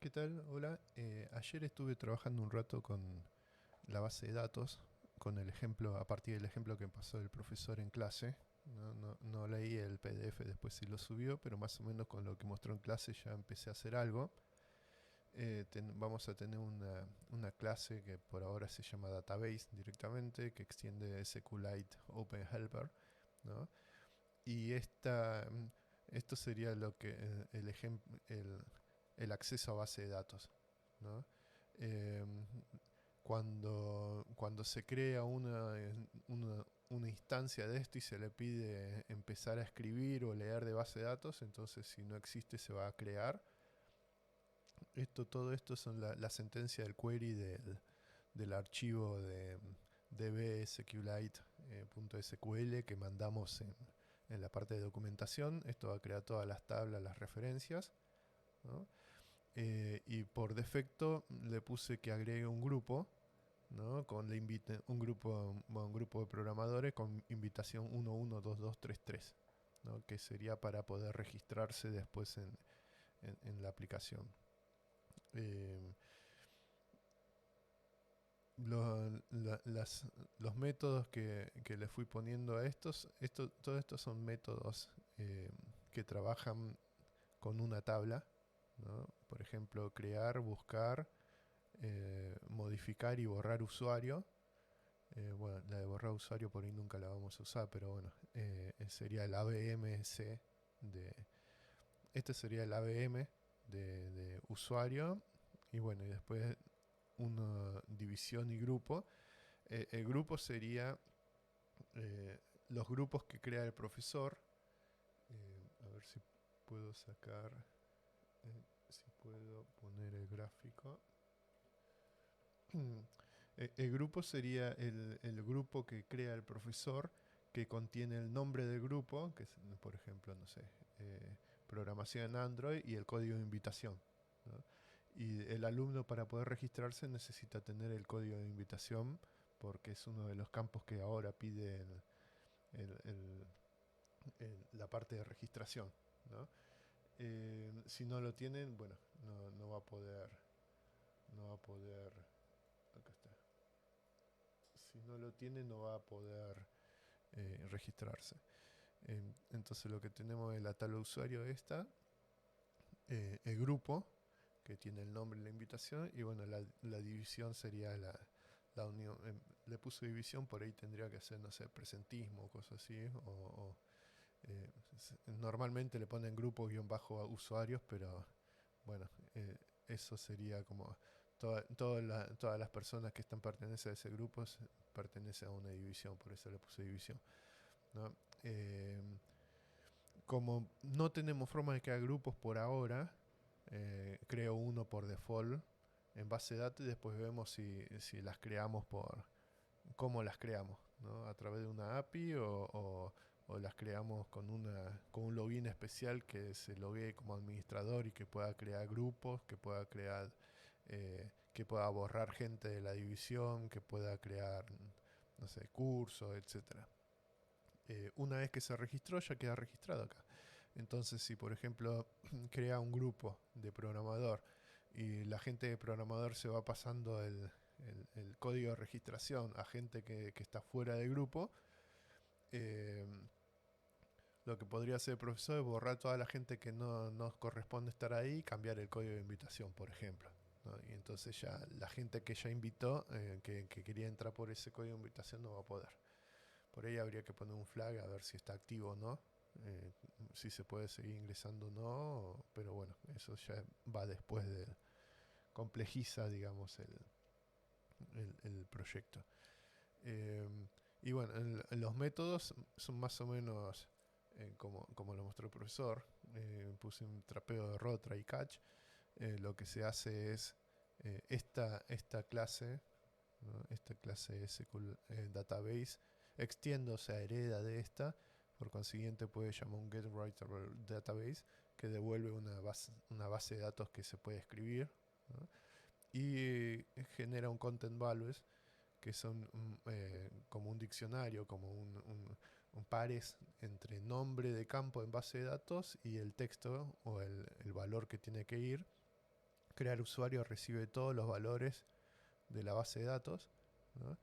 ¿Qué tal? Hola. Ayer estuve trabajando un rato con la base de datos, con el ejemplo, a partir del ejemplo que pasó el profesor en clase. No leí el PDF, después sí lo subió, pero más o menos con lo que mostró en clase ya empecé a hacer algo. Vamos a tener una clase que por ahora se llama Database directamente, que extiende SQLite Open Helper, ¿no? Y esto sería lo que el acceso a base de datos, ¿no? Eh, cuando se crea una instancia de esto y se le pide empezar a escribir o leer de base de datos, entonces si no existe se va a crear. Todo esto son la sentencia del query del archivo de dbsqlite.sql que mandamos en la parte de documentación. Esto va a crear todas las tablas, las referencias, ¿no? Y por defecto le puse que agregue un grupo, ¿no? Con un grupo de programadores con invitación 112233, ¿no? Que sería para poder registrarse después en la aplicación. Eh, los métodos que le fui poniendo a todos estos son métodos que trabajan con una tabla, ¿no? Por ejemplo, crear, buscar, modificar y borrar usuario. Bueno, la de borrar usuario por ahí nunca la vamos a usar, pero bueno, sería el ABMC de... Este sería el ABM de usuario. Y bueno, y después una división y grupo. El grupo sería eh, los grupos que crea el profesor. A ver si puedo sacar, si puedo poner el gráfico. El grupo sería el grupo que crea el profesor, que contiene el nombre del grupo, que es, por ejemplo, no sé, programación en Android y el código de invitación, ¿no? Y el alumno para poder registrarse necesita tener el código de invitación porque es uno de los campos que ahora pide el- el- la parte de registración, ¿no? Si no lo tienen, bueno, no va a poder, no va a poder, acá está. Si no lo tiene, no va a poder registrarse. Entonces lo que tenemos es la tabla de usuario esta, el grupo, que tiene el nombre y la invitación, y bueno, la división sería la unión. Le puse división, por ahí tendría que ser, no sé, presentismo o cosas así, normalmente le ponen grupo guión bajo usuarios, pero bueno, eso sería como todas las personas que pertenecen a ese grupo pertenecen a una división, por eso le puse división, ¿no? Eh, Como no tenemos forma de crear grupos por ahora, creo uno por default en base de datos y después vemos si las creamos cómo las creamos, ¿no? A través de una API o las creamos con un login especial que se loguee como administrador y que pueda crear grupos, que pueda borrar gente de la división, que pueda crear, no sé, cursos, etcétera. Una vez que se registró, ya queda registrado acá. Entonces, si por ejemplo crea un grupo de programador y la gente de programador se va pasando el código de registración a gente que está fuera del grupo, eh, lo que podría hacer el profesor es borrar toda la gente que no nos corresponde estar ahí y cambiar el código de invitación, por ejemplo, ¿no? Y entonces ya la gente que ya invitó, que quería entrar por ese código de invitación, no va a poder. Por ahí habría que poner un flag a ver si está activo o no, eh, si se puede seguir ingresando o no, pero bueno, eso ya va después de complejiza, digamos, el proyecto. Eh, y bueno, los métodos son más o menos como lo mostró el profesor. Puse un trapeo de raw, try, catch. Lo que se hace es esta clase, ¿no? Esta clase SQL Database extiende, o sea, hereda de esta. Por consiguiente puede llamar un getWriter database que devuelve una base de datos que se puede escribir, ¿no? Y genera un content values que son como un diccionario, como un pares entre nombre de campo en base de datos y el texto o el valor que tiene que ir. Crear usuario recibe todos los valores de la base de datos, ¿no?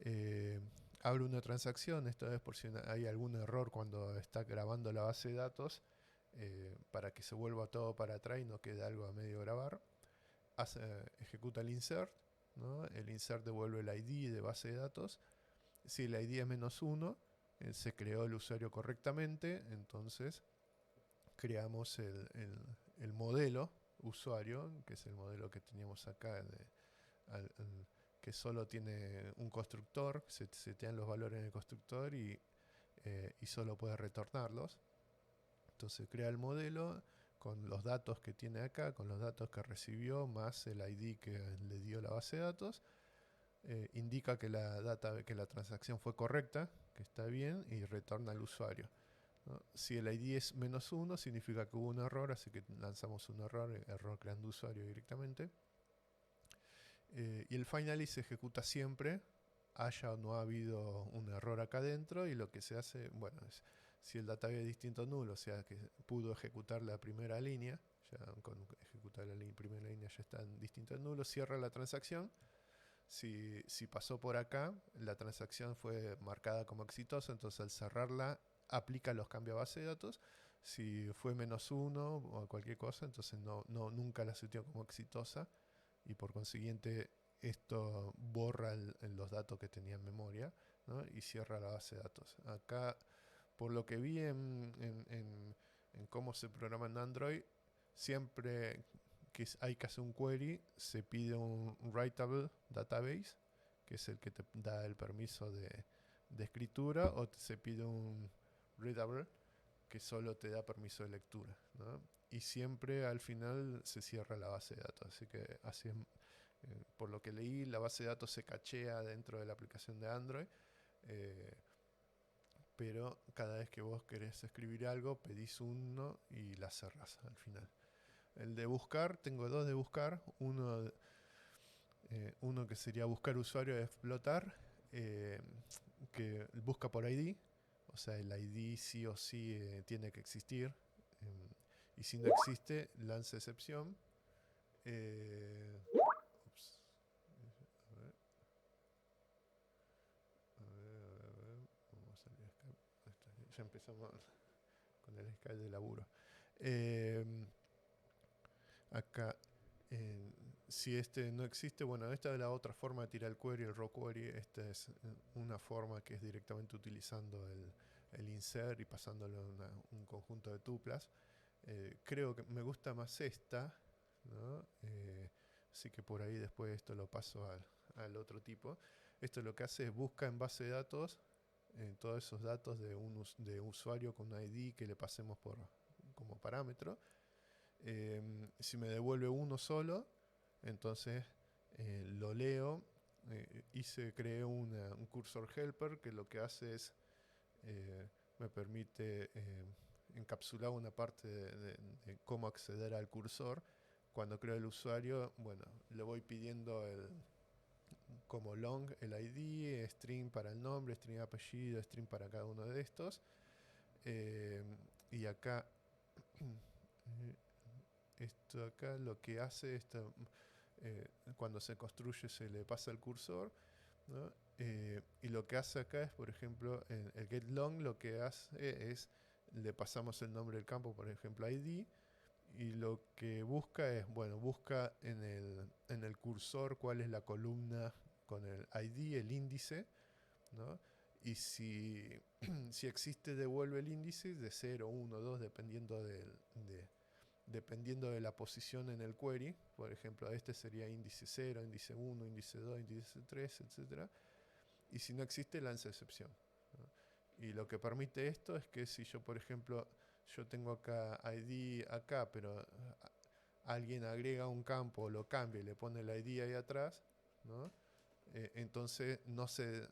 Eh, Abre una transacción, esto es por si hay algún error cuando está grabando la base de datos, para que se vuelva todo para atrás y no quede algo a medio grabar. Ejecuta el insert, ¿no? El insert devuelve el ID de base de datos. Si el ID es -1, se creó el usuario correctamente, entonces creamos el modelo usuario, que es el modelo que teníamos acá, que solo tiene un constructor, se setean los valores en el constructor y solo puede retornarlos. Entonces crea el modelo con los datos que tiene acá, con los datos que recibió, más el ID que le dio la base de datos. Indica que la transacción fue correcta, que está bien, y retorna al usuario, ¿no? Si el ID es -1, significa que hubo un error, así que lanzamos un error creando usuario directamente. Y el finally se ejecuta siempre, haya o no ha habido un error acá adentro, y lo que se hace, bueno, es si el database es distinto nulo, o sea que pudo ejecutar la primera línea, ya con ejecutar la primera línea ya está en distinto nulo, cierra la transacción. Si pasó por acá, la transacción fue marcada como exitosa, entonces al cerrarla aplica los cambios a base de datos. Si fue -1 o cualquier cosa, entonces nunca la seteó como exitosa, y por consiguiente esto borra los datos que tenía en memoria, ¿no? Y cierra la base de datos. Acá, por lo que vi en cómo se programa en Android, siempre que hay que hacer un query, se pide un writable database, que es el que te da el permiso de escritura, o se pide un readable, que solo te da permiso de lectura, ¿no? Y siempre al final se cierra la base de datos. Así que así es, por lo que leí, la base de datos se cachea dentro de la aplicación de Android, eh, pero cada vez que vos querés escribir algo, pedís uno y la cerrás al final. El de buscar, tengo dos de buscar. Uno que sería buscar usuario de explotar, eh, que busca por ID, o sea, el ID sí o sí tiene que existir. Y si no existe, lanza excepción. Ups, a ver, vamos a salir de Skype. Ya empezamos con el Skype de laburo. Eh, Acá, eh, si este no existe, bueno, esta es la otra forma de tirar el query, el raw query. Esta es una forma que es directamente utilizando el insert y pasándolo a un conjunto de tuplas. Creo que me gusta más esta, ¿no? Así que por ahí después esto lo paso al otro tipo. Esto lo que hace es busca en base de datos todos esos datos de usuario con un ID que le pasemos como parámetro. Si me devuelve uno solo, entonces lo leo. Creé un cursor helper que lo que hace es me permite encapsular una parte de cómo acceder al cursor. Cuando creo el usuario, bueno, le voy pidiendo como long el ID, string para el nombre, string apellido, string para cada uno de estos. Y acá esto acá lo que hace, cuando se construye se le pasa el cursor, ¿no? Y lo que hace acá es, por ejemplo, en el getLong lo que hace es, le pasamos el nombre del campo, por ejemplo, ID, y lo que busca es, bueno, busca en el cursor cuál es la columna con el ID, el índice, ¿no? Y si existe, devuelve el índice de 0, 1, 2, dependiendo de la posición en el query. Por ejemplo, este sería índice 0, índice 1, índice 2, índice 3, etc. Y si no existe, lanza excepción, ¿no? Y lo que permite esto es que si yo, por ejemplo, yo tengo acá ID acá, pero alguien agrega un campo, lo cambia y le pone el ID ahí atrás, ¿no? Entonces no se...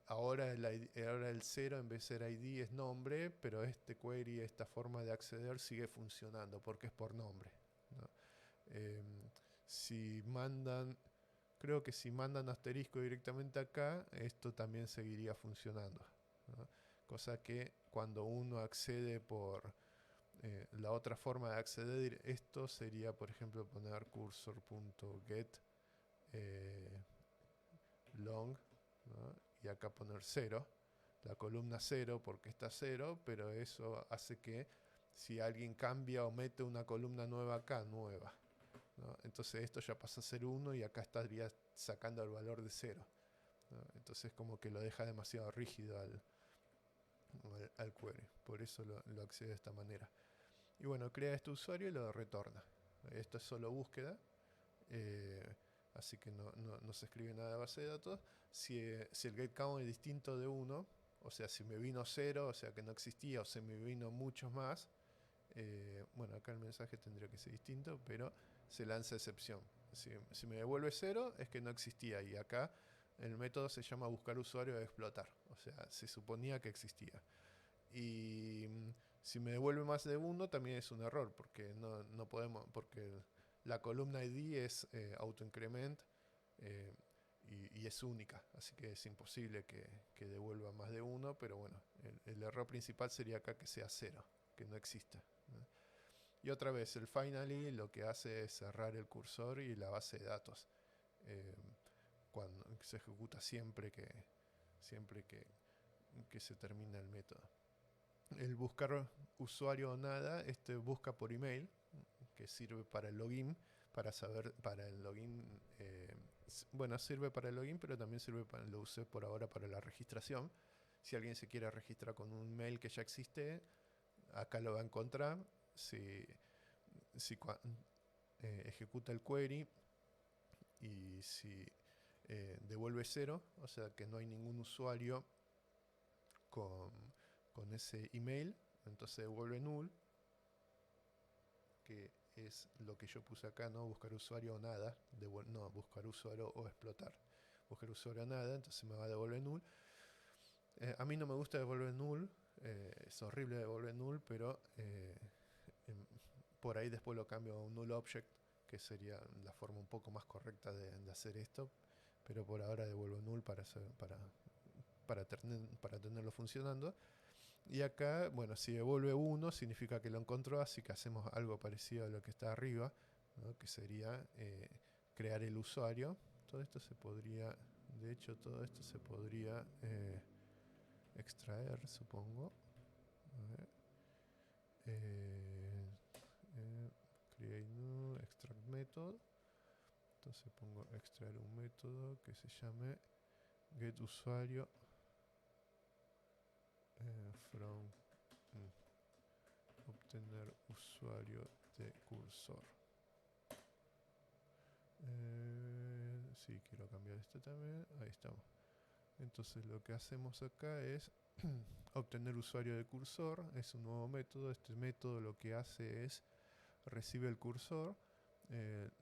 ahora el 0 en vez de ser ID es nombre, pero este query, esta forma de acceder sigue funcionando porque es por nombre, ¿no? Eh, si mandan, creo que si mandan asterisco directamente acá, esto también seguiría funcionando, ¿no? Cosa que cuando uno accede La otra forma de acceder a esto sería, por ejemplo, poner cursor.get long, ¿no? Y acá poner 0, la columna 0 porque está 0, pero eso hace que si alguien cambia o mete una columna nueva acá, nueva, ¿no? Entonces esto ya pasa a ser 1 y acá estaría sacando el valor de 0, ¿no? Entonces como que lo deja demasiado rígido al query, por eso lo accede de esta manera. Y bueno, crea este usuario y lo retorna. Esto es solo búsqueda, eh, así que no se escribe nada de base de datos. Si el get count es distinto de 1, o sea, si me vino 0, o sea que no existía, o se me vino muchos más, bueno, acá el mensaje tendría que ser distinto, pero se lanza excepción. Si me devuelve 0 es que no existía, y acá el método se llama buscar usuario de explotar, o sea, se suponía que existía. Y si me devuelve más de 1 también es un error, porque no podemos, porque la columna ID es autoincrement, eh, y es única, así que es imposible que devuelva más de 1, pero bueno, el error principal sería acá que sea 0, que no exista, ¿no? Y otra vez, el finally lo que hace es cerrar el cursor y la base de datos, eh, cuando se ejecuta siempre que se termina el método. El buscar usuario o nada, este busca por email, que sirve para el login, para saber, para el login, bueno, sirve para el login, pero también sirve lo usé por ahora para la registración. Si alguien se quiere registrar con un mail que ya existe, acá lo va a encontrar. Si ejecuta el query y si devuelve 0, o sea que no hay ningún usuario con, con ese email, entonces devuelve null, que es lo que yo puse acá, ¿no? Buscar usuario o nada, no, buscar usuario o explotar. Buscar usuario o nada, entonces me va a devolver null. A mí no me gusta devolver null, es horrible devolver null, pero por ahí después lo cambio a un null object, que sería la forma un poco más correcta de hacer esto, pero por ahora devuelvo null para tenerlo funcionando. Y acá, bueno, si devuelve 1 significa que lo encontró, así que hacemos algo parecido a lo que está arriba, ¿no? Que sería crear el usuario. Todo esto se podría, de hecho todo esto se podría extraer, supongo. A ver. Create new, extract method. Entonces pongo extraer un método que se llame getUsuario from obtener usuario de cursor. Sí, quiero cambiar este también. Ahí estamos. Entonces lo que hacemos acá es obtener usuario de cursor. Es un nuevo método. Este método lo que hace es recibe el cursor,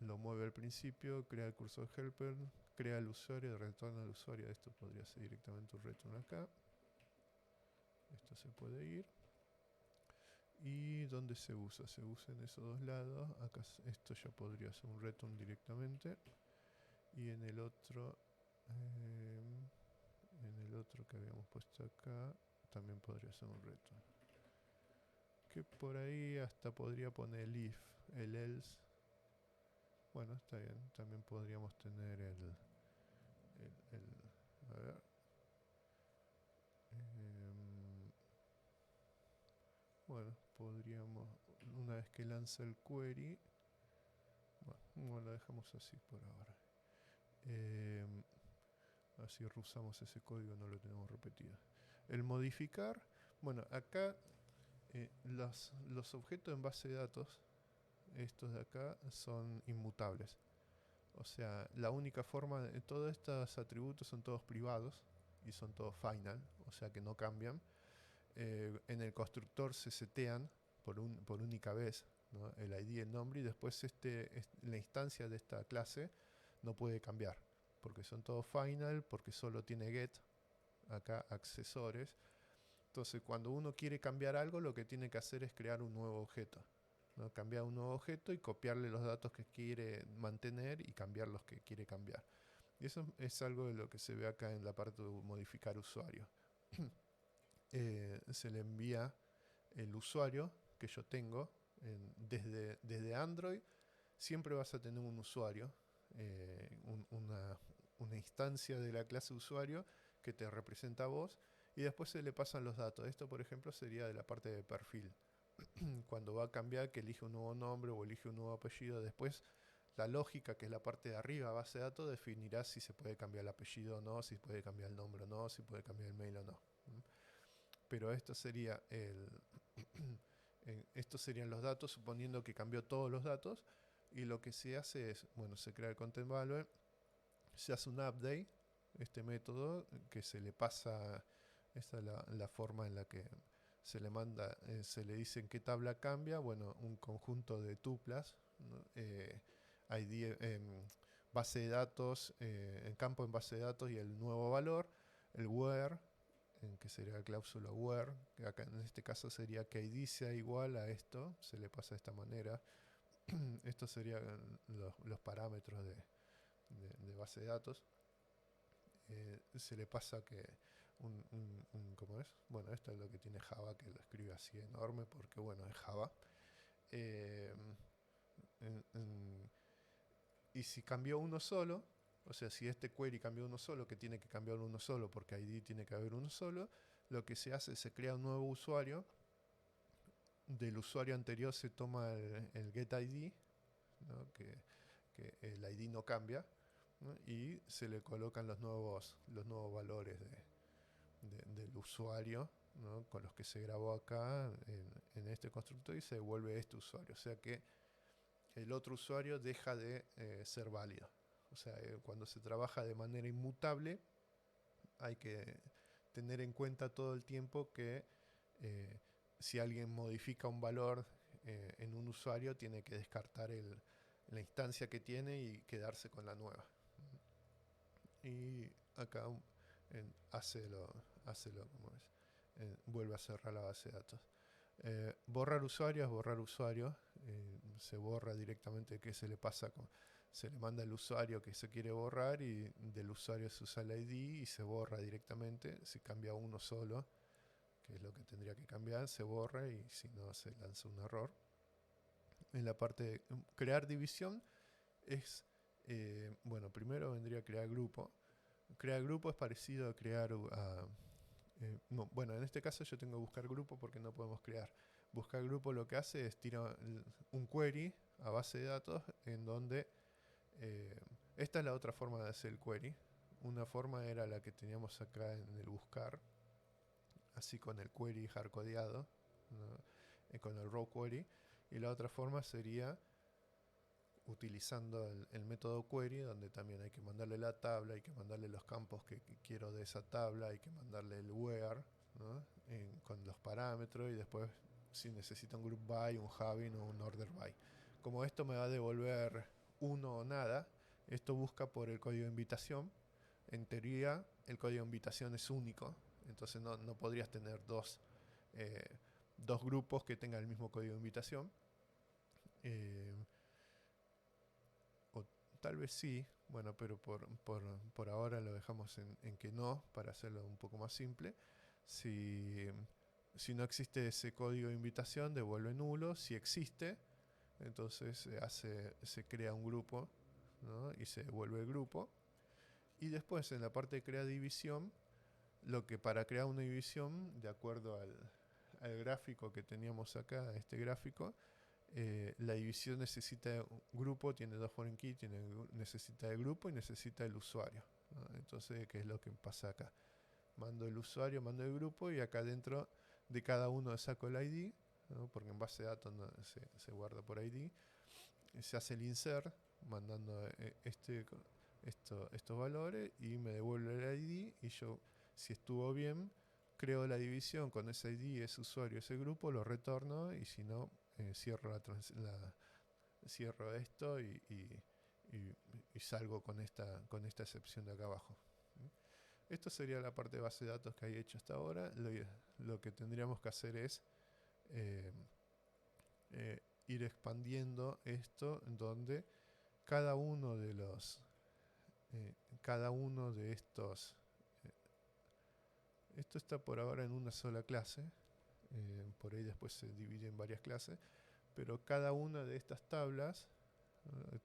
lo mueve al principio, crea el cursor helper, crea el usuario, retorna al usuario. Esto podría ser directamente un return acá. Esto se puede ir. ¿Y dónde se usa? Se usa en esos dos lados. Acá esto ya podría ser un return directamente. Y en el otro que habíamos puesto acá también podría ser un return. Que por ahí hasta podría poner el if, el else. Bueno, está bien. También podríamos tener a ver. Bueno, podríamos, una vez que lanza el query, bueno, lo dejamos así por ahora. Así usamos ese código, no lo tenemos repetido. El modificar, bueno, acá los objetos en base de datos, estos de acá, son inmutables. O sea, la única forma, todos estos atributos son todos privados y son todos final, o sea que no cambian. En el constructor se setean por única vez, ¿no? El ID y el nombre, y después la instancia de esta clase no puede cambiar, porque son todos final, porque solo tiene get, acá accesores. Entonces cuando uno quiere cambiar algo, lo que tiene que hacer es crear un nuevo objeto, ¿no? Cambiar un nuevo objeto y copiarle los datos que quiere mantener y cambiar los que quiere cambiar. Y eso es algo de lo que se ve acá en la parte de modificar usuario. Se le envía el usuario que yo tengo, desde Android, siempre vas a tener un usuario, una instancia de la clase usuario que te representa a vos, y después se le pasan los datos. Esto, por ejemplo, sería de la parte de perfil. Cuando va a cambiar, que elige un nuevo nombre o elige un nuevo apellido, después la lógica, que es la parte de arriba, base de datos, definirá si se puede cambiar el apellido o no, si puede cambiar el nombre o no, si puede cambiar el mail o no. Pero esto sería estos serían los datos, suponiendo que cambió todos los datos. Y lo que se hace es, bueno, se crea el content value, se hace un update, este método que se le pasa, esta es la forma en la que se le manda, se le dice en qué tabla cambia, bueno, un conjunto de tuplas, ¿no? ID, base de datos, en campo en base de datos y el nuevo valor, el where, que sería la cláusula where, que acá en este caso sería que ID sea igual a esto, se le pasa de esta manera. Estos serían los parámetros de base de datos. Se le pasa que ¿cómo es? Bueno, esto es lo que tiene Java, que lo escribe así enorme porque, bueno, es Java. Eh, en- en- y si cambió uno solo, o sea, si este query cambió uno solo, que tiene que cambiar uno solo porque ID tiene que haber uno solo, lo que se hace es se crea un nuevo usuario. Del usuario anterior se toma el getID, ¿no? Que el ID no cambia, ¿no? Y se le colocan los nuevos valores del usuario, ¿no? Con los que se grabó acá en este constructor, y se devuelve este usuario. O sea que el otro usuario deja de ser válido. O sea, cuando se trabaja de manera inmutable, hay que tener en cuenta todo el tiempo que eh, si alguien modifica un valor en un usuario, tiene que descartar la instancia que tiene y quedarse con la nueva. Y acá hace lo como es. Vuelve a cerrar la base de datos. Borrar usuario es borrar usuario. Se borra directamente, que se le pasa se le manda al usuario que se quiere borrar, y del usuario se usa el ID y se borra directamente. Si cambia uno solo, que es lo que tendría que cambiar, se borra, y si no, se lanza un error. En la parte de crear división es, bueno, primero vendría a crear grupo. Crear grupo es parecido a crear no, bueno, en este caso yo tengo que buscar grupo porque no podemos crear. Buscar grupo lo que hace es tirar un query a base de datos en donde esta es la otra forma de hacer el query. Una forma era la que teníamos acá en el buscar, así con el query hardcodeado, ¿no? Con el raw query. Y la otra forma sería utilizando el método query, donde también hay que mandarle la tabla, hay que mandarle los campos que quiero de esa tabla, hay que mandarle el where, ¿no? Con los parámetros, y después si necesita un group by, un having o un order by. Como esto me va a devolver uno o nada, esto busca por el código de invitación. En teoría el código de invitación es único, entonces no podrías tener dos grupos que tengan el mismo código de invitación. Eh, o tal vez sí, bueno, pero por ahora lo dejamos en que no, para hacerlo un poco más simple. Si, si no existe ese código de invitación, devuelve nulo. Si existe, entonces se crea un grupo, ¿no? Y se devuelve el grupo. Y después, en la parte de crear división, lo que para crear una división, de acuerdo al gráfico que teníamos acá, este gráfico, la división necesita un grupo, tiene dos foreign keys, necesita el grupo y necesita el usuario, ¿no? Entonces, ¿qué es lo que pasa acá? Mando el usuario, mando el grupo, y acá dentro de cada uno saco el ID, ¿no? Porque en base de datos no, se guarda por ID. Se hace el insert mandando estos valores, y me devuelve el ID, y yo, si estuvo bien, creo la división con ese ID, ese usuario, ese grupo, lo retorno, y si no, cierro esto y salgo con esta excepción de acá abajo. Esto sería la parte de base de datos que hay hecho hasta ahora. Lo que tendríamos que hacer es eh, ir expandiendo esto, donde cada uno de los cada uno de estos esto está por ahora en una sola clase. Por ahí después se divide en varias clases, pero cada una de estas tablas,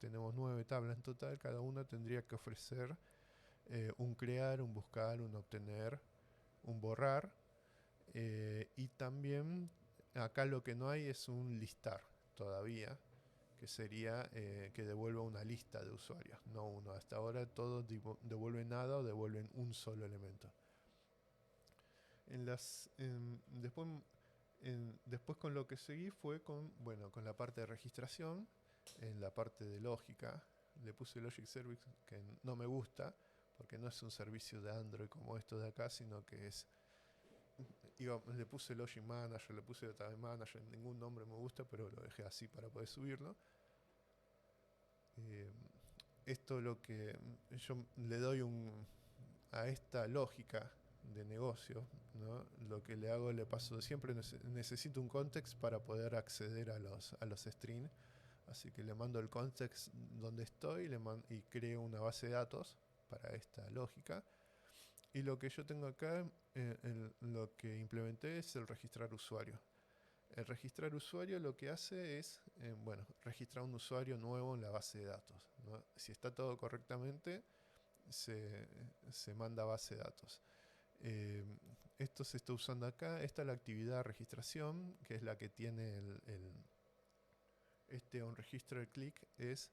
tenemos 9 tablas en total, cada una tendría que ofrecer un crear, un buscar, un obtener, un borrar, y también acá lo que no hay es un listar todavía, que sería que devuelva una lista de usuarios, no uno. Hasta ahora todos devuelven nada o devuelven un solo elemento. Después con lo que seguí fue con la parte de registración, en la parte de lógica. Le puse Logic Service, que no me gusta, porque no es un servicio de Android como esto de acá, sino que le puse Logic Manager, le puse Database Manager, ningún nombre me gusta, pero lo dejé así para poder subirlo. Esto lo que yo le doy a esta lógica de negocio, ¿no? Lo que le hago, le paso, siempre necesito un context para poder acceder a los strings, así que le mando el context donde estoy y creo una base de datos para esta lógica. Y lo que yo tengo acá, lo que implementé es el registrar usuario. El registrar usuario lo que hace es, registrar un usuario nuevo en la base de datos, ¿no? Si está todo correctamente, se manda a base de datos. Esto se está usando acá. Esta es la actividad de registración, que es la que tiene este onRegisterClick, es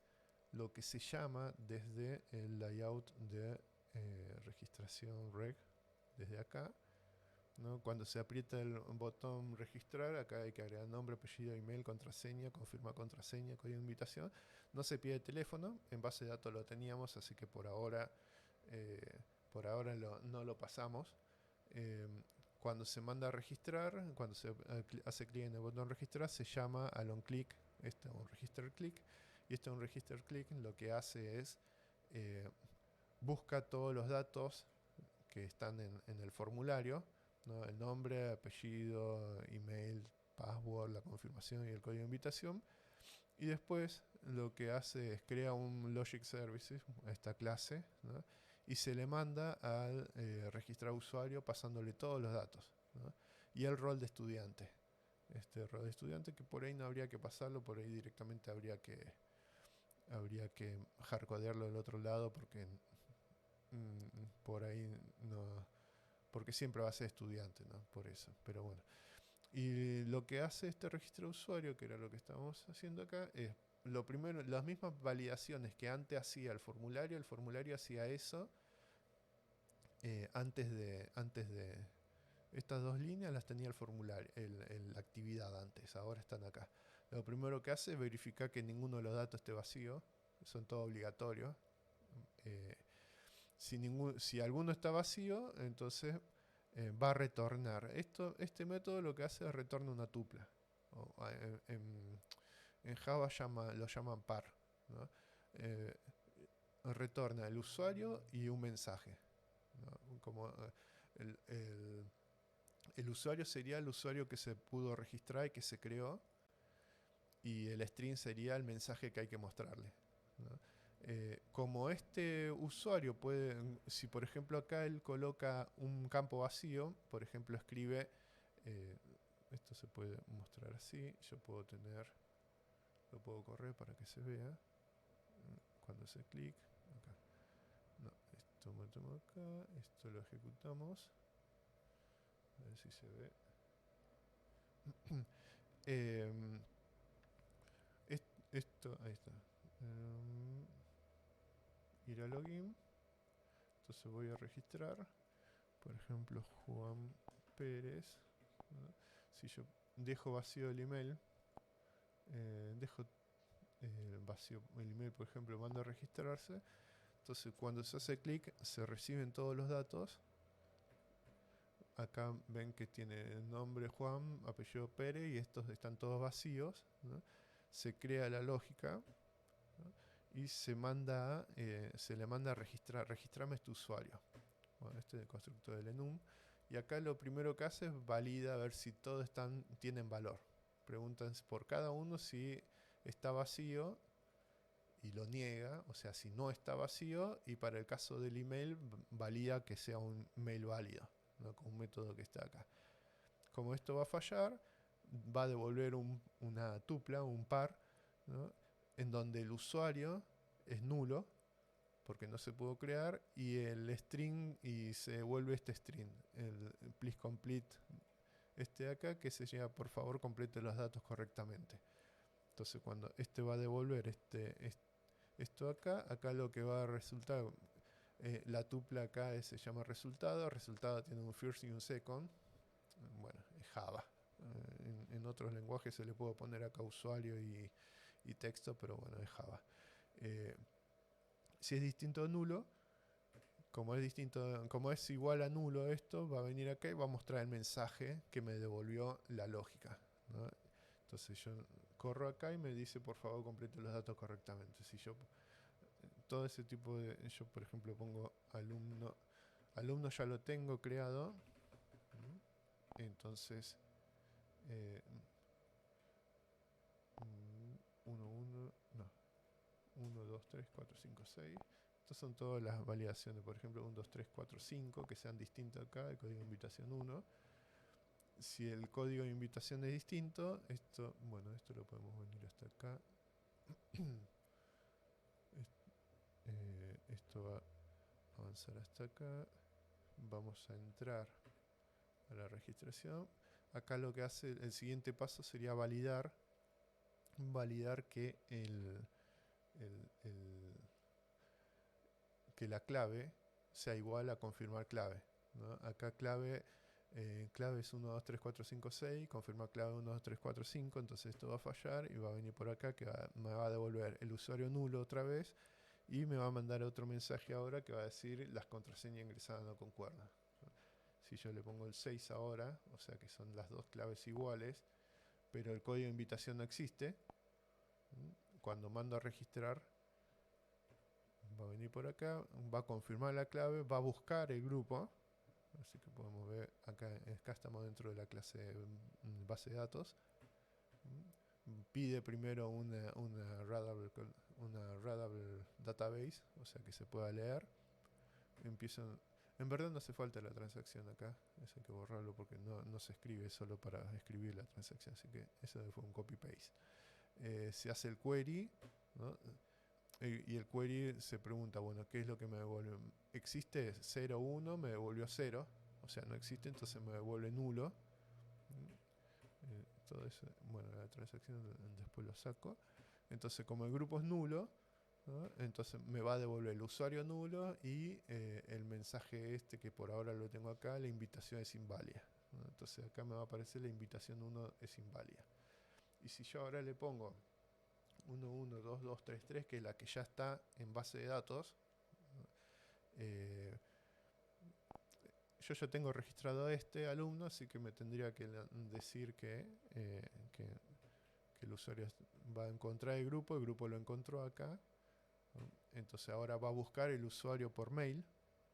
lo que se llama desde el layout de registración reg, desde acá, ¿no? Cuando se aprieta el botón registrar, acá hay que agregar nombre, apellido, email, contraseña, confirmar contraseña, código de invitación. No se pide teléfono, en base de datos lo teníamos, así que por ahora no lo pasamos. Cuando se manda a registrar, cuando se hace clic en el botón registrar, se llama al onClick, onRegisterClick, y este onRegisterClick lo que hace es busca todos los datos que están en el formulario, ¿no? El nombre, apellido, email, password, la confirmación y el código de invitación. Y después lo que hace es crea un Logic Services, esta clase, ¿no? Y se le manda al registrar usuario pasándole todos los datos, ¿no? Y el rol de estudiante. Este rol de estudiante que por ahí no habría que pasarlo, por ahí directamente habría que hardcodearlo del otro lado porque por ahí no, porque siempre va a ser estudiante, ¿no? Por eso, pero bueno. Y lo que hace este registro de usuario, que era lo que estábamos haciendo acá, es lo primero, las mismas validaciones que antes hacía el formulario hacía eso antes de estas dos líneas las tenía el formulario, la actividad antes, ahora están acá. Lo primero que hace es verificar que ninguno de los datos esté vacío, son todos obligatorios. Si alguno está vacío, entonces va a retornar. Este método lo que hace es retornar una tupla. En Java lo llaman par, ¿no? Retorna el usuario y un mensaje, ¿no? Como el usuario sería el usuario que se pudo registrar y que se creó, y el string sería el mensaje que hay que mostrarle, ¿no? Como este usuario puede, si por ejemplo acá él coloca un campo vacío, por ejemplo escribe, esto se puede mostrar así, lo puedo correr para que se vea, cuando hace clic, acá, no, esto metemos acá, esto lo ejecutamos, a ver si se ve. Ahí está. Ir a login. Entonces voy a registrar. Por ejemplo, Juan Pérez, ¿no? Si yo dejo vacío el email, dejo vacío el email, por ejemplo, mando a registrarse. Entonces cuando se hace clic se reciben todos los datos. Acá ven que tiene nombre Juan, apellido Pérez, y estos están todos vacíos, ¿no? Se crea la lógica, ¿no? Y se le manda a registrame este usuario. Bueno, este es el constructor del enum. Y acá lo primero que hace es valida a ver si todos tienen valor. Preguntan por cada uno si está vacío y lo niega, o sea, si no está vacío, y para el caso del email valida que sea un mail válido, ¿no? Con un método que está acá. como esto va a fallar, va a devolver una tupla, un par, ¿no? En donde el usuario es nulo, porque no se pudo crear, y el string, y se devuelve este string, el please complete, este de acá, que se llama por favor complete los datos correctamente. Entonces cuando este va a devolver esto acá lo que va a resultar, la tupla acá se llama resultado tiene un first y un second, bueno, es Java. En otros lenguajes se le puede poner acá usuario y texto, pero bueno, es Java. Si es distinto a nulo, como es igual a nulo esto, va a venir acá y va a mostrar el mensaje que me devolvió la lógica, ¿no? Entonces yo corro acá y me dice por favor complete los datos correctamente. Si yo todo ese tipo de, yo por ejemplo pongo alumno ya lo tengo creado, entonces 1, 2, 3, 4, 5, 6. Estas son todas las validaciones, por ejemplo 1, 2, 3, 4, 5, que sean distintas acá, el código de invitación 1. Si el código de invitación es distinto, esto lo podemos venir hasta acá. Esto va a avanzar hasta acá. Vamos a entrar a la registración. Acá lo que hace el siguiente paso sería validar que que la clave sea igual a confirmar clave, ¿no? Acá clave es 1, 2, 3, 4, 5, 6, confirmar clave 1, 2, 3, 4, 5, entonces esto va a fallar y va a venir por acá que me va a devolver el usuario nulo otra vez y me va a mandar otro mensaje ahora que va a decir las contraseñas ingresadas no concuerdan. Si yo le pongo el 6 ahora, o sea que son las dos claves iguales, pero el código de invitación no existe, cuando mando a registrar, va a venir por acá, va a confirmar la clave, va a buscar el grupo, así que podemos ver acá estamos dentro de la clase base de datos. Pide primero una readable database, o sea que se pueda leer. En verdad no hace falta la transacción acá, eso hay que borrarlo porque no se escribe solo para escribir la transacción, así que eso fue un copy-paste. Se hace el query, ¿no? Y el query se pregunta, bueno, ¿qué es lo que me devuelve? ¿Existe 0, 1? Me devolvió 0, o sea, no existe, entonces me devuelve nulo. Todo eso, bueno, la transacción después lo saco. Entonces, como el grupo es nulo, ¿no? Entonces me va a devolver el usuario nulo y el mensaje este que por ahora lo tengo acá, la invitación es inválida, ¿no? Entonces acá me va a aparecer la invitación 1 es inválida. Y si yo ahora le pongo 1, 1, 2, 2, 3, 3, que es la que ya está en base de datos, yo ya tengo registrado a este alumno, así que me tendría que decir que el usuario va a encontrar el grupo lo encontró acá, ¿no? Entonces ahora va a buscar el usuario por mail,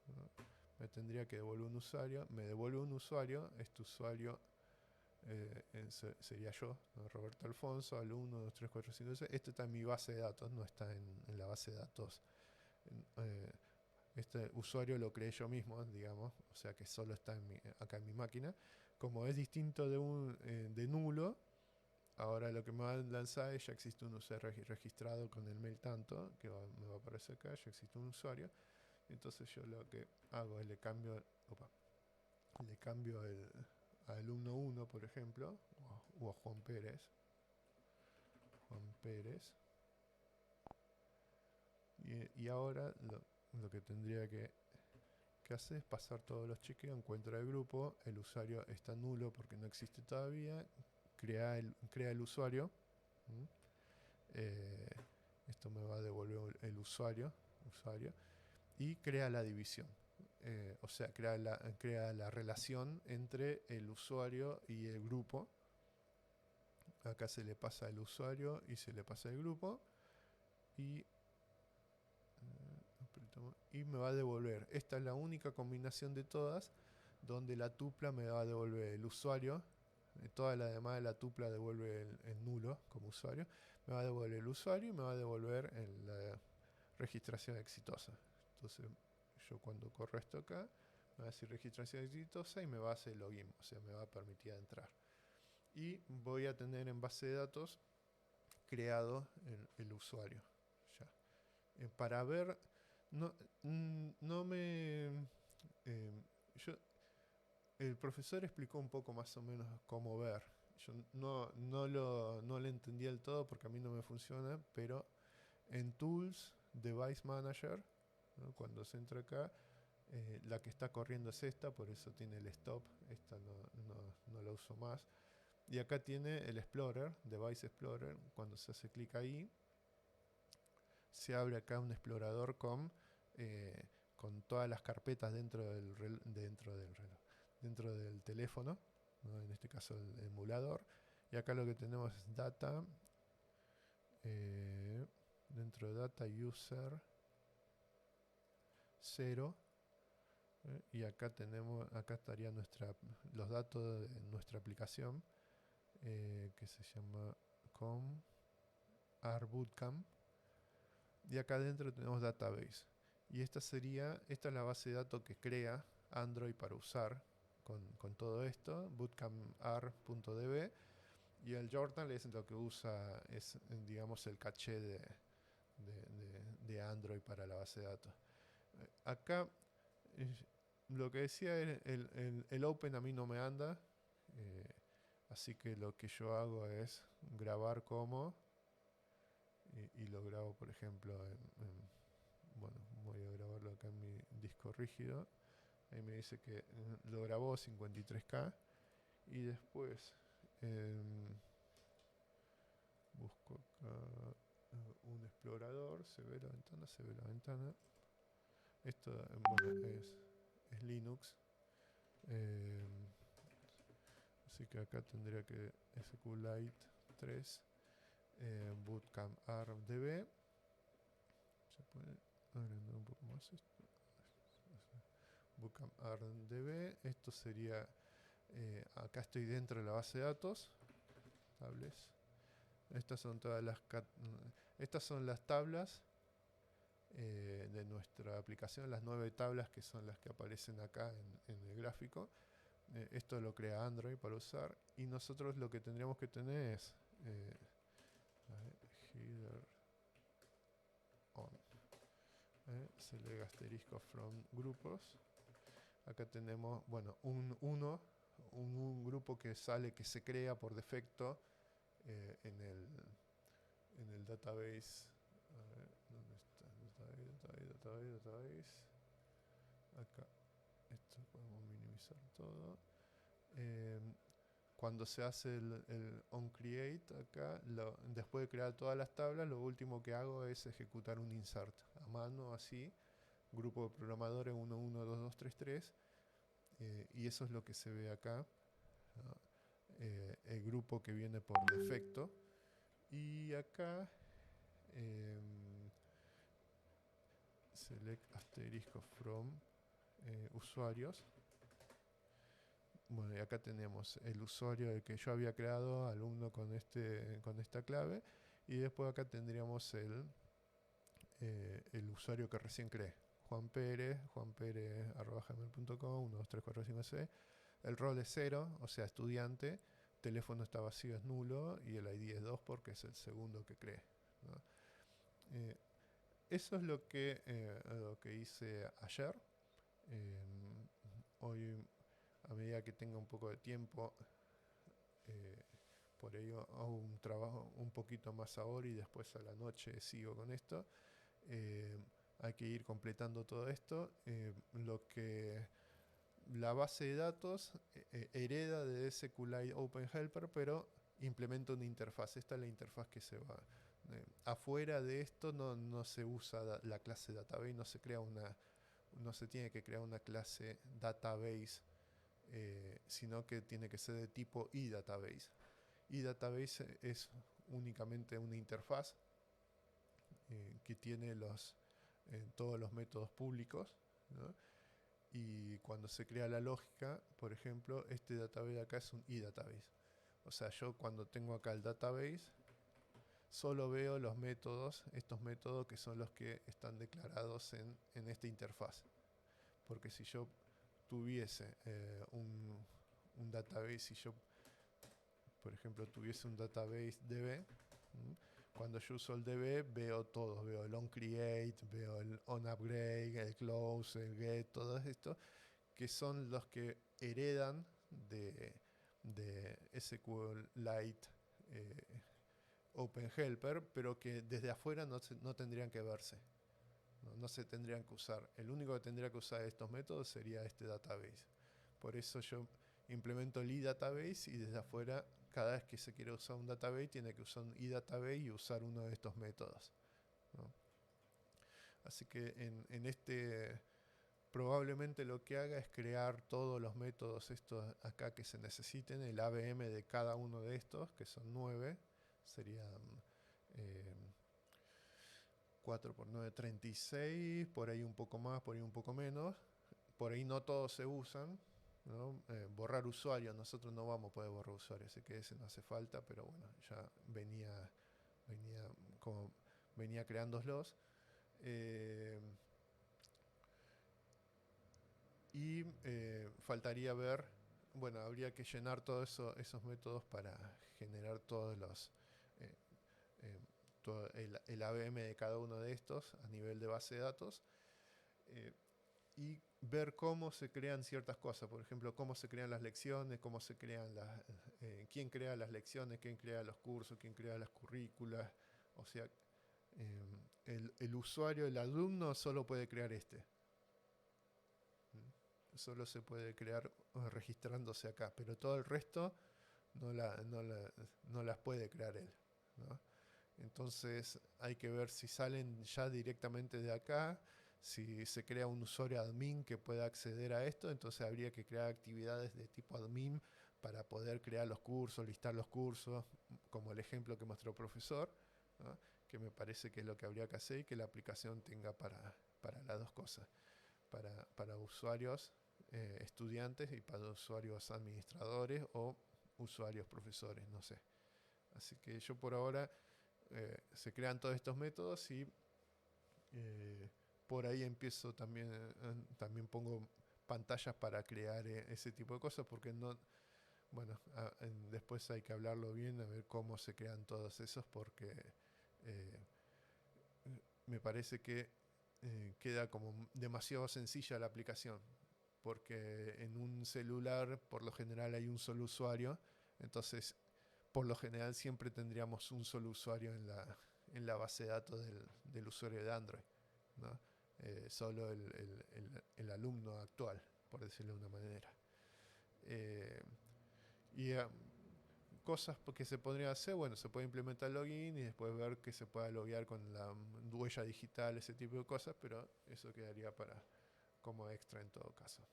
¿no? Me tendría que devolver un usuario, me devuelve un usuario, este usuario sería yo, ¿no? Roberto Alfonso, al 1, 2, 3, 4, 5, 6. Este está en mi base de datos, no está en la base de datos. Este usuario lo creé yo mismo, digamos, o sea que solo está acá en mi máquina. Como es distinto de nulo, ahora lo que me va a lanzar es ya existe un usuario registrado con el mail tanto, que me va a aparecer acá, ya existe un usuario. Entonces yo lo que hago es le cambio a alumno 1, por ejemplo, o a Juan Pérez. Y ahora lo que tendría que hacer es pasar todos los chequeos, encuentra el grupo, el usuario está nulo porque no existe todavía, crea el usuario. Esto me va a devolver el usuario y crea la división. O sea, crea la relación entre el usuario y el grupo. Acá se le pasa el usuario y se le pasa el grupo. Y me va a devolver. Esta es la única combinación de todas donde la tupla me va a devolver el usuario. Toda la demás de la tupla devuelve el nulo como usuario. Me va a devolver el usuario y me va a devolver la registración exitosa. Entonces yo cuando corro esto acá me va a decir registración exitosa y me va a hacer login, o sea, me va a permitir entrar. Y voy a tener en base de datos creado el usuario. Ya. Para ver, no, no me... yo, el profesor explicó un poco más o menos cómo ver. Yo no lo entendí del todo porque a mí no me funciona, pero en Tools, Device Manager, ¿no? Cuando se entra acá, la que está corriendo es esta, por eso tiene el stop, esta no la uso más. Y acá tiene el Explorer, Device Explorer, cuando se hace clic ahí, se abre acá un explorador con todas las carpetas dentro del teléfono, ¿no? En este caso el emulador. Y acá lo que tenemos es data, dentro de data user 0. Y acá estaría los datos de nuestra aplicación, que se llama com bootcamp. Y acá adentro tenemos database. Y esta es la base de datos que crea Android para usar con todo esto, bootcampr.db. Y el journal es lo que usa, es digamos el caché de Android para la base de datos. Acá lo que decía es el Open a mí no me anda, eh, así que lo que yo hago es grabar como y lo grabo por ejemplo bueno, voy a grabarlo acá en mi disco rígido. Ahí me dice que lo grabó 53K y después busco acá un explorador, se ve la ventana. Esto bueno, es Linux. Eh, Así que acá tendría que SQLite 3 bootcamp rdb. Se puede agrandar un poco más esto. Bootcamp rdb. Esto sería acá estoy dentro de la base de datos tables. Estas son todas estas son las tablas de nuestra aplicación, las 9 tablas que son las que aparecen acá en el gráfico. Esto lo crea Android para usar y nosotros lo que tendríamos que tener es header on, select asterisco from grupos. Acá tenemos, bueno, un grupo que se crea por defecto en el database. A ver, ¿dónde está? Database. Acá, esto podemos minimizar todo. Cuando se hace el onCreate acá, después de crear todas las tablas, lo último que hago es ejecutar un insert a mano, así, grupo de programadores 112233, y eso es lo que se ve acá, ¿no? El grupo que viene por defecto. Y acá, select asterisco from usuarios. Bueno, y acá tenemos el usuario del que yo había creado, alumno con esta clave, y después acá tendríamos el usuario que recién creé, Juan Pérez, juanperez@gmail.com, 1, 2, 3, 4, 5, 6. El rol es 0, o sea, estudiante, teléfono está vacío, es nulo, y el ID es 2 porque es el segundo que creé, ¿no? Eso es lo que hice ayer. Hoy, a medida que tenga un poco de tiempo, por ello hago un trabajo un poquito más ahora y después a la noche sigo con esto. Hay que ir completando todo esto. La base de datos hereda de SQLite OpenHelper, pero implementa una interfaz. Esta es la interfaz que se va. Afuera de esto no se usa la clase database, no se tiene que crear una clase database, sino que tiene que ser de tipo eDatabase. eDatabase es únicamente una interfaz que tiene todos los métodos públicos, ¿no? Y cuando se crea la lógica, por ejemplo, este database de acá es un eDatabase. O sea, yo cuando tengo acá el database, solo veo estos métodos que son los que están declarados en esta interfaz. Porque si yo tuviese un database, si yo, por ejemplo, tuviese un database DB, cuando yo uso el DB veo todo, veo el onCreate, veo el onUpgrade, el close, el get, todo esto, que son los que heredan de SQLite OpenHelper, pero que desde afuera no tendrían que verse. No se tendrían que usar. El único que tendría que usar estos métodos sería este database. Por eso yo implemento el iDatabase y desde afuera, cada vez que se quiere usar un database, tiene que usar un iDatabase y usar uno de estos métodos, ¿no? Así que en este, probablemente lo que haga es crear todos los métodos estos acá que se necesiten, el AVM de cada uno de estos, que son 9, serían 4 por 9, 36, por ahí un poco más, por ahí un poco menos. Por ahí no todos se usan, ¿no? Borrar usuarios, nosotros no vamos a poder borrar usuarios, así que ese no hace falta, pero bueno, ya venía, como, venía creándolos. Faltaría ver, bueno, habría que llenar todos esos métodos para generar todos los... eh, eh, todo el AVM de cada uno de estos a nivel de base de datos, y ver cómo se crean ciertas cosas, por ejemplo, cómo se crean las lecciones, cómo se crean quién crea las lecciones, quién crea los cursos, quién crea las currículas, o sea, el usuario, el alumno solo puede crear solo se puede crear registrándose acá, pero todo el resto no las puede crear él, ¿no? Entonces hay que ver si salen ya directamente de acá, si se crea un usuario admin que pueda acceder a esto, entonces habría que crear actividades de tipo admin para poder crear los cursos, listar los cursos, como el ejemplo que mostró el profesor, ¿no? Que me parece que es lo que habría que hacer y que la aplicación tenga para las dos cosas, para usuarios estudiantes y para usuarios administradores o usuarios profesores, no sé. Así que yo por ahora se crean todos estos métodos y por ahí empiezo también, también pongo pantallas para crear ese tipo de cosas, porque no, bueno, después hay que hablarlo bien, a ver cómo se crean todos esos, porque eh, me parece que queda como demasiado sencilla la aplicación, porque en un celular por lo general hay un solo usuario, entonces por lo general siempre tendríamos un solo usuario en la base de datos del usuario de Android, ¿no? Solo el alumno actual, por decirlo de una manera. Eh, y cosas que se podrían hacer, bueno, se puede implementar login y después ver que se pueda loguear con la huella digital, ese tipo de cosas, pero eso quedaría para como extra en todo caso.